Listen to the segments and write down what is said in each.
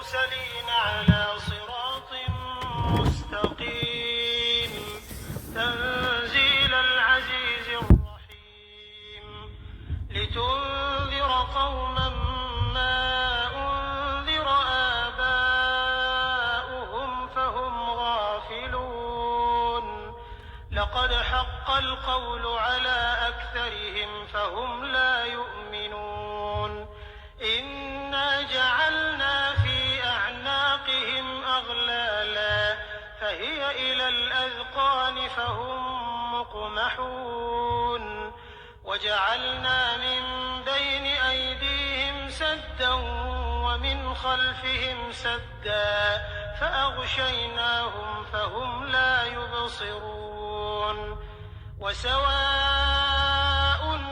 المرسلين على صراط مستقيم تنزيل العزيز الرحيم لتنذر قوما ما أنذر آباؤهم فهم غافلون لقد حق القول على أكثرهم فهم لا يؤمنون إنا جعلنا في أعناقهم أغلالا فهي إلى الأذقان فهم مقمحون وجعلنا من بين أيديهم سدا ومن خلفهم سدا فأغشيناهم فهم لا يبصرون وسواء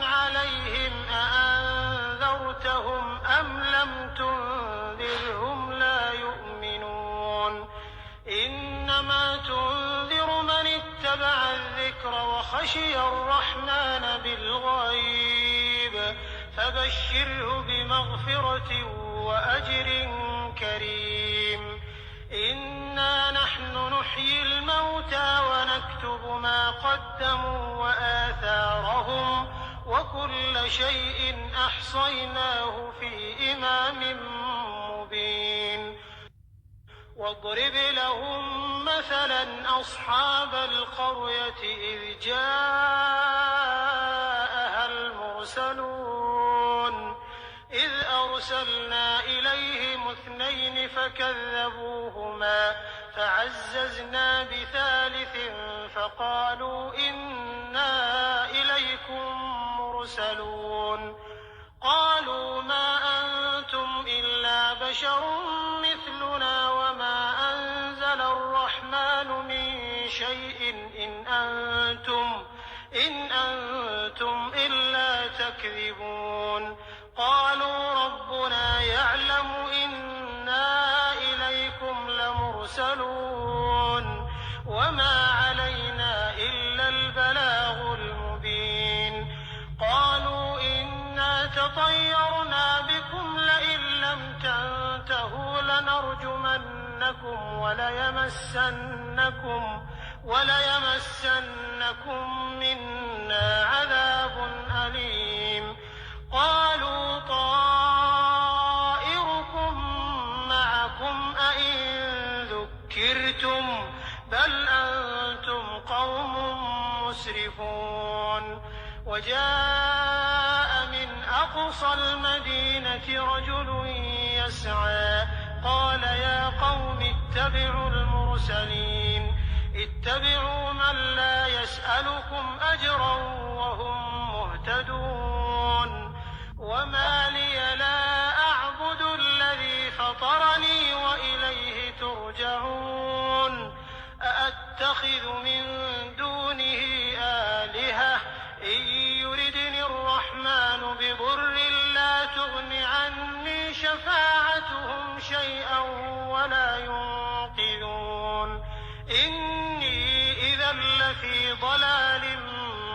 عليهم أأنذرتهم أم لم تنذرهم لا يؤمنون إنما تنذر من اتبع الذكر وخشي الرحمن بالغيب فبشره بمغفرة وأجر كريم إنا نحن نحيي الموتى ونكتب ما قدموا وآثارهم وكل شيء أحصيناه في إمام مبين واضرب لهم مثلا أصحاب القرية إذ جاءها المرسلون إذ أرسلنا إليهم 2 فكذبوهما فعززنا بثالث فقالوا إنا إليكم مرسلون قالوا ما أنتم إلا بشر مثلنا وما أنزل الرحمن من شيء إن أنتم إلا تكذبون قالوا ربنا يعلم إنا إليكم لمرسلون وما علينا إلا البلاغ المبين قالوا إنا تطيرنا بكم لئن لم تنتهوا لنرجمنكم وليمسنكم منا عذاب أليم قالوا طائركم معكم أئن ذكرتم بل أنتم قوم مسرفون وجاء من أقصى المدينة رجل يسعى قال يا قوم اتبعوا المرسلين اتبعوا من لا يسألكم أجرا وهم مهتدون وما لي لا أعبد الذي فطرني وإليه ترجعون أأتخذ من دونه آلهة إن يردني الرحمن بضر لا تغن عني شفاعتهم شيئا ولا ينقذون إني إذا لفي ضلال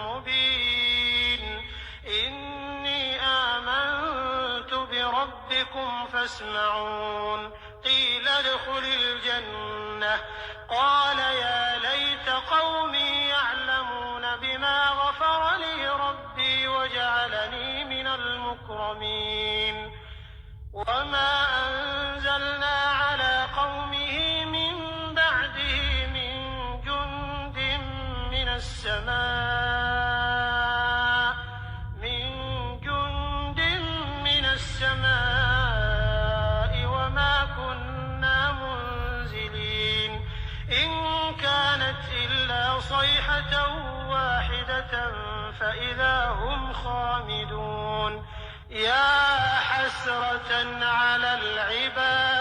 مبين إني آمنت بربكم فاسمعون قيل ادخل الجنة قال يا ليت قومي يعلمون بما غفر لي ربي وجعلني من المكرمين وما أنزلنا على قومه من بعده من جند من السماء وما كنا منزلين إن كانت إلا صيحة واحدة فإذا هم خامدون يا حسرة على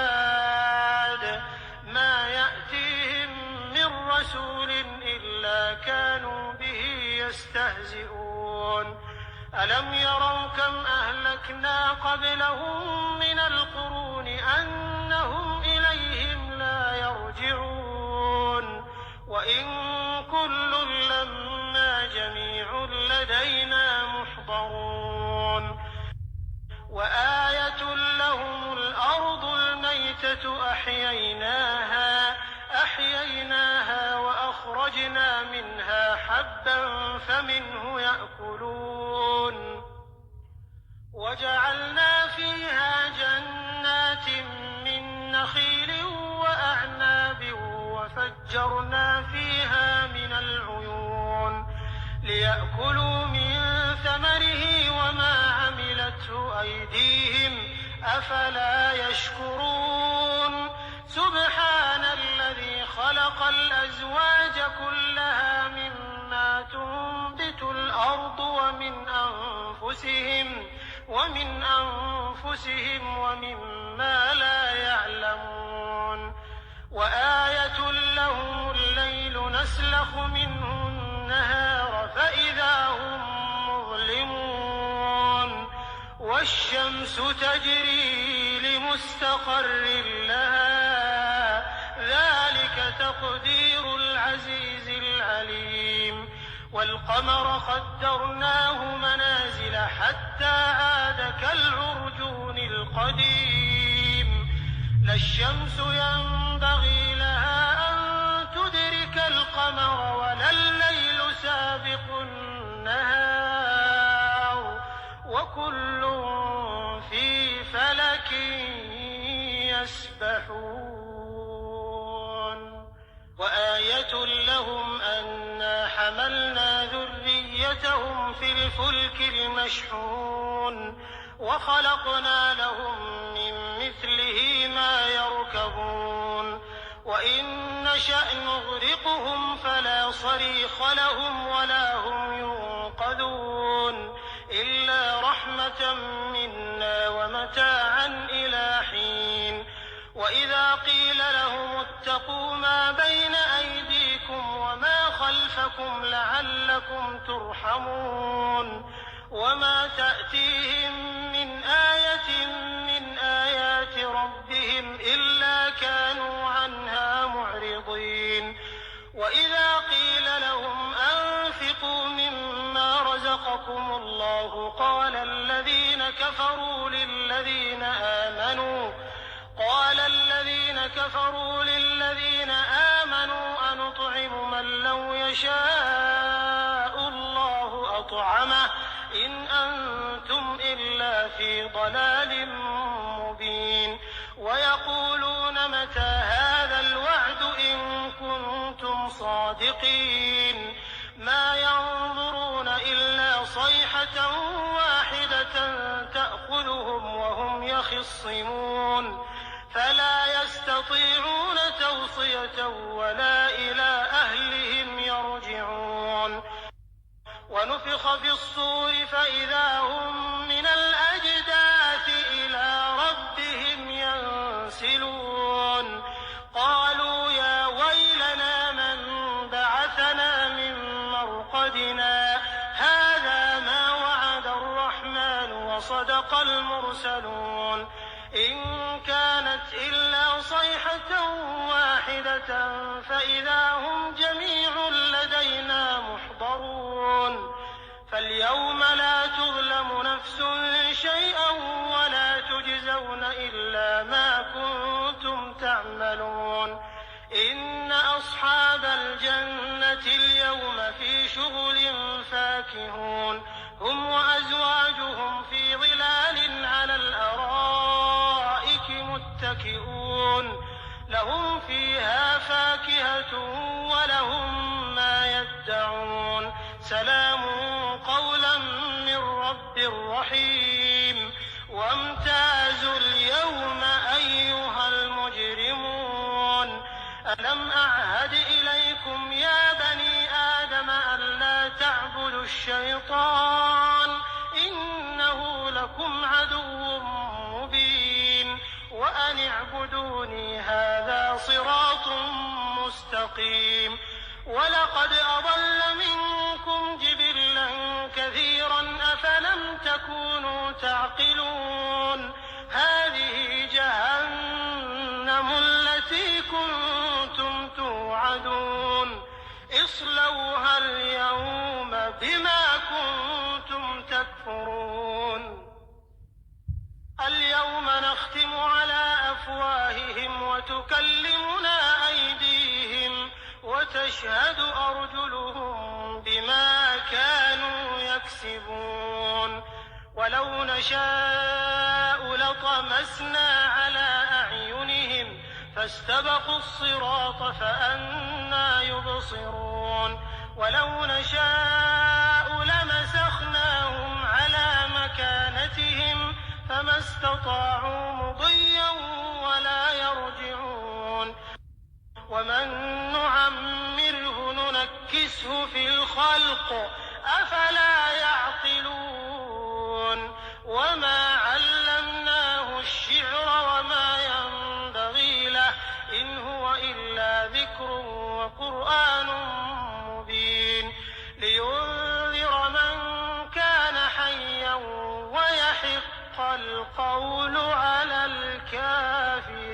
العباد ما يأتيهم من رسول إلا كانوا به يستهزئون ألم يروا كم أهلكنا قبلهم من القرون أنهم إليهم لا يرجعون وإن كل لما جميع لدينا محضرون وآية لهم الأرض الميتة الميتة أحييناها وأخرجنا منها حبا فمنه يأكلون وجعلنا فيها جنات من نخيل وأعناب وفجرنا فيها من العيون ليأكلوا من ثمره وما عملته أيديهم أفلا يشكرون سبحان الذي خلق الأزواج كلها مما تنبت الأرض ومن أنفسهم ومما لا يعلمون وآية لهم الليل نسلخ منه النهار فإذا هم مظلمون والشمس تجري لمستقر لها ذلك تقدير العزيز العليم والقمر قدرناه منازل حتى عاد كالعرجون القديم لا الشمس ينبغي لها أن تدرك القمر ولا الليل سابق النهار وكل في فلك يسبحون وآية لهم أنا حملنا ذريتهم في الفلك المشحون وخلقنا لهم من مثله ما يركبون وإن نشأ نغرقهم فلا صريخ لهم ولا هم ينقذون إلا رحمة منا ومتاعا إلى حين وإذا قيل لهم اتقوا ما بين أيديكم وما خلفكم لعلكم ترحمون وما تأتيهم من آية من آيات ربهم إلا كانوا عنها معرضين وإذا قيل لهم أنفقوا مما رزقكم الله قال الذين كفروا للذين آمنوا أنطعم من لو يشاء الله أطعمه إن أنتم إلا في ضلال مبين ويقولون متى هذا الوعد إن كنتم صادقين ما ينظرون إلا صيحة واحدة تأخذهم وهم يخصمون فلا يستطيعون توصية ولا إلى أهلهم يرجعون ونفخ في الصور فإذا هم من الأجداث إلى ربهم ينسلون قالوا يا ويلنا من بعثنا من مرقدنا هذا ما وعد الرحمن وصدق المرسلون إن كانت إلا صيحة واحدة فإذا هم جميع لدينا محضرون فاليوم لا تظلم نفس شيئا ولا تجزون إلا ما كنتم تعملون إن أصحاب الجنة اليوم في شغل فاكهون هم وأزواجهم في ظلال على الأرائك متكئون لهم فيها فاكهة ولهم ما يدعون سلام قولا من رب رحيم وامتازوا اليوم أيها المجرمون ألم أعهد إليكم يا بني آدم ألا تعبدوا الشيطان إنه لكم عدو مبين وأن اعبدوني هذا صراط مستقيم ولقد أضل منكم جبلا كثيرا أفلم تكونوا تعقلون هذه جهنم التي كنتم توعدون اصلوها اليوم بما كنتم تكفرون اليوم نختم على أفواههم وتكلمنا أيديهم وتشهد أرجلهم بما كانوا يكسبون ولو نشاء لطمسنا على أعينهم فاستبقوا الصراط فأنى يبصرون ولو نشاء لمسخناهم على مكانتهم فما استطاعوا مضيا ولا يرجعون ومن نعمره ننكسه في الخلق أفلا يعقلون وما علمناه الشعر وما ينبغي له إن هو إلا ذكر وقرآن مبين لينذر من كان حيا ويحق القول على الكافرين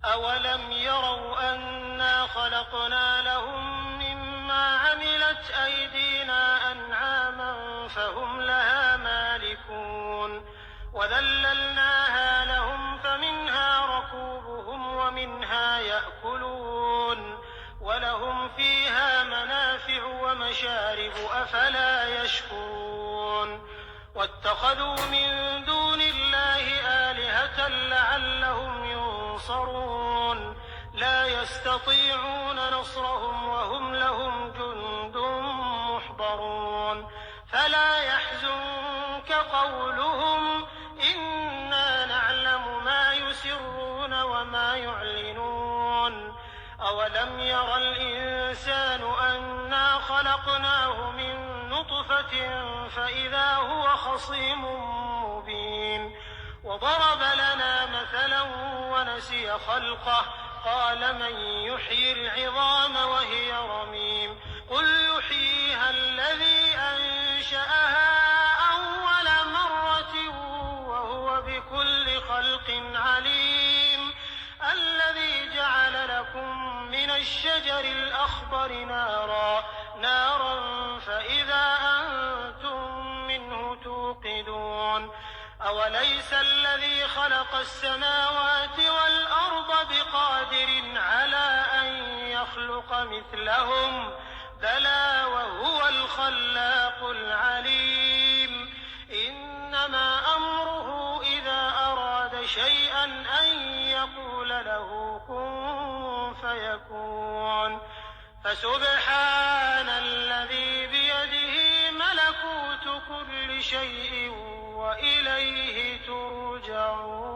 أولم يروا أنا خلقنا لهم مما عملت أيدينا أنعاما فهم لها مالكون وذللناها لهم فمنها ركوبهم ومنها يأكلون ولهم فيها منافع ومشارب أفلا يشكرون واتخذوا من دون الله آلهة لعلهم ينصرون لا يستطيعون نصرهم وهم لهم جند محضرون فلا يحزنك قولهم إنا نعلم ما يسرون وما يعلنون أولم ير الإنسان أنا خلقناه من نطفة فإذا هو خصيم مبين وضرب لنا مثلا ونسي خلقه قال من يحيي العظام وهي رميم قل يحييها الذي أنشأها أول مرة وهو بكل خلق عليم الذي جعل لكم من الشجر الأخضر نارا فإذا أنتم منه توقدون أوليس الذي خلق السماوات والأرض بقادر على أن يخلق مثلهم بلى وهو الخلاق العليم إنما أمره إذا أراد شيئا أن يقول له كن فيكون فسبحان الذي بيده ملكوت كل شيء وإليه ترجعون